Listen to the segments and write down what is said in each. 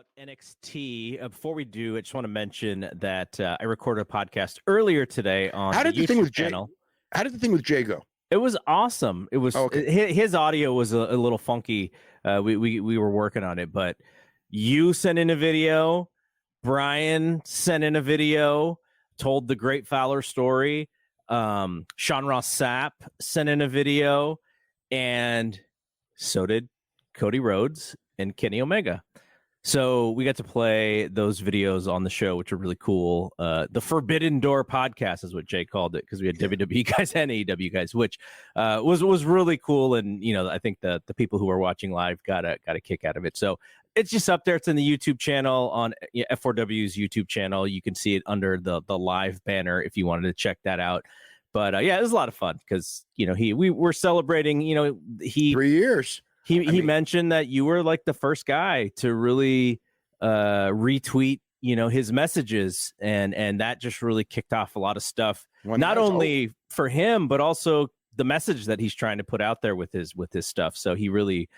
about NXT. Before we do, I just want to mention that I recorded a podcast earlier today on the YouTube channel. How did the thing with Jay go? It was awesome. It was his audio was a little funky. We were working on it, but you sent in a video. Brian sent in a video, told the great Fowler story. Sean Ross Sapp sent in a video, and so did Cody Rhodes and Kenny Omega. So we got to play those videos on the show, which are really cool. The Forbidden Door podcast is what Jay called it, because we had WWE guys and AEW guys, which was really cool. And I think the people who are watching live got a kick out of it. So it's just up there. It's in the YouTube channel on F4W's YouTube channel. You can see it under the live banner if you wanted to check that out. But yeah, it was a lot of fun because we were celebrating. 3 years. He mentioned that you were like the first guy to really retweet, his messages, and that just really kicked off a lot of stuff. Not only for him, but also the message that he's trying to put out there with his stuff. So he really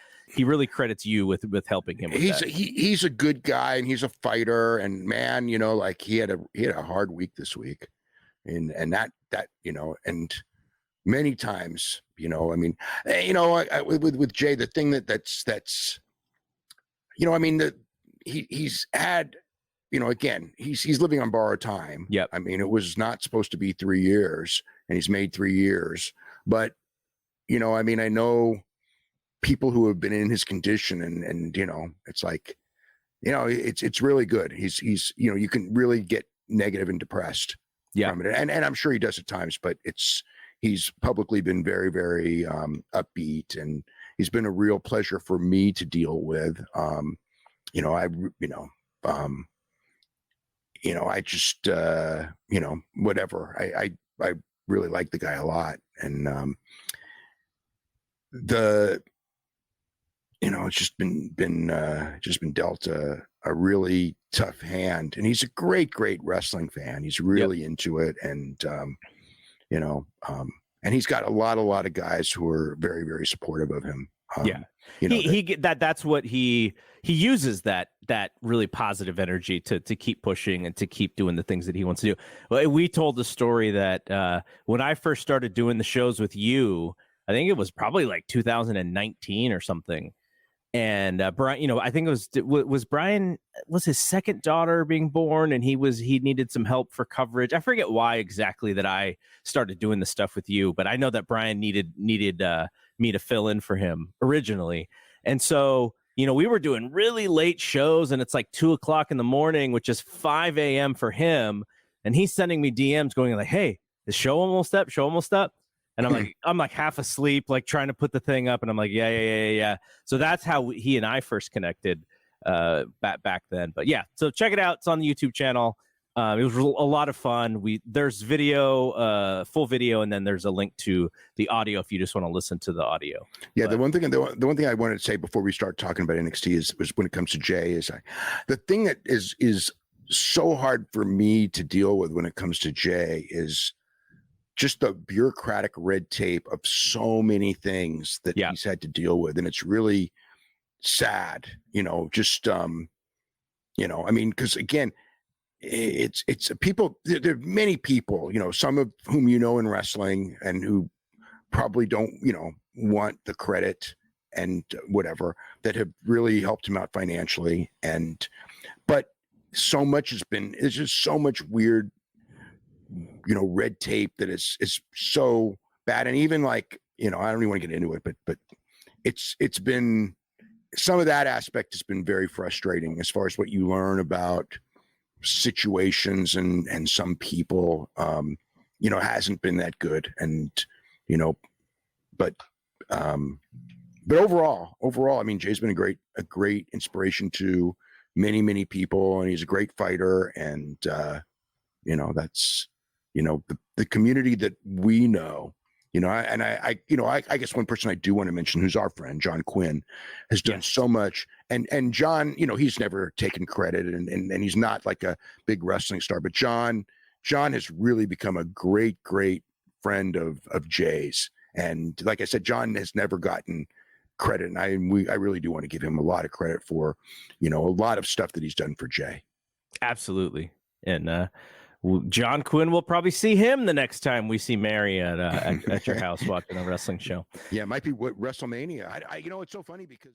credits you with helping him. He's a good guy, and he's a fighter. And man, like he had a hard week this week, and that and many times. With Jay, the thing that's he's had, again, he's living on borrowed time. Yep. I mean, it was not supposed to be 3 years, and he's made 3 years. But, I know people who have been in his condition, and it's like, it's really good. He's you can really get negative and depressed from it. And I'm sure he does at times, but he's publicly been very, very upbeat, and he's been a real pleasure for me to deal with. I just, whatever. I really like the guy a lot, and it's just been dealt a really tough hand, and he's a great wrestling fan. He's really into it, and and he's got a lot of guys who are very, very supportive of him. That's what he uses, that really positive energy to keep pushing and to keep doing the things that he wants to do. Well, we told the story that when I first started doing the shows with you, I think it was probably like 2019 or something. And Brian, I think it was Brian, was his second daughter being born, and he needed some help for coverage. I forget why exactly that I started doing the stuff with you, but I know that Brian needed me to fill in for him originally. And so, we were doing really late shows, and it's like 2:00 in the morning, which is 5 a.m. for him. And he's sending me DMs going like, "Hey, is show almost up? Show almost up?" And I'm like half asleep, like trying to put the thing up. And I'm like, yeah. So that's how he and I first connected back then. But yeah, so check it out. It's on the YouTube channel. It was a lot of fun. There's video, full video, and then there's a link to the audio if you just want to listen to the audio. Yeah, the one thing I wanted to say before we start talking about NXT is when it comes to Jay, the thing that is so hard for me to deal with when it comes to Jay is just the bureaucratic red tape of so many things that he's had to deal with. And it's really sad, because again, it's people, there are many people, some of whom, in wrestling, and who probably don't, want the credit and whatever, that have really helped him out financially. But so much it's just so much weird, red tape that is so bad. And even like, I don't even want to get into it, but it's been, some of that aspect has been very frustrating as far as what you learn about situations and some people, hasn't been that good. And, but overall, I mean, Jay's been a great inspiration to many, many people, and he's a great fighter. And, that's, the community that we know, I guess one person I do want to mention, who's our friend, John Quinn, has done so much. And John, he's never taken credit, and he's not like a big wrestling star, but John has really become a great friend of Jay's. And like I said, John has never gotten credit, and I really do want to give him a lot of credit for, a lot of stuff that he's done for Jay. Absolutely. And John Quinn will probably see him the next time we see Mary at your house watching a wrestling show. Yeah, it might be WrestleMania. It's so funny because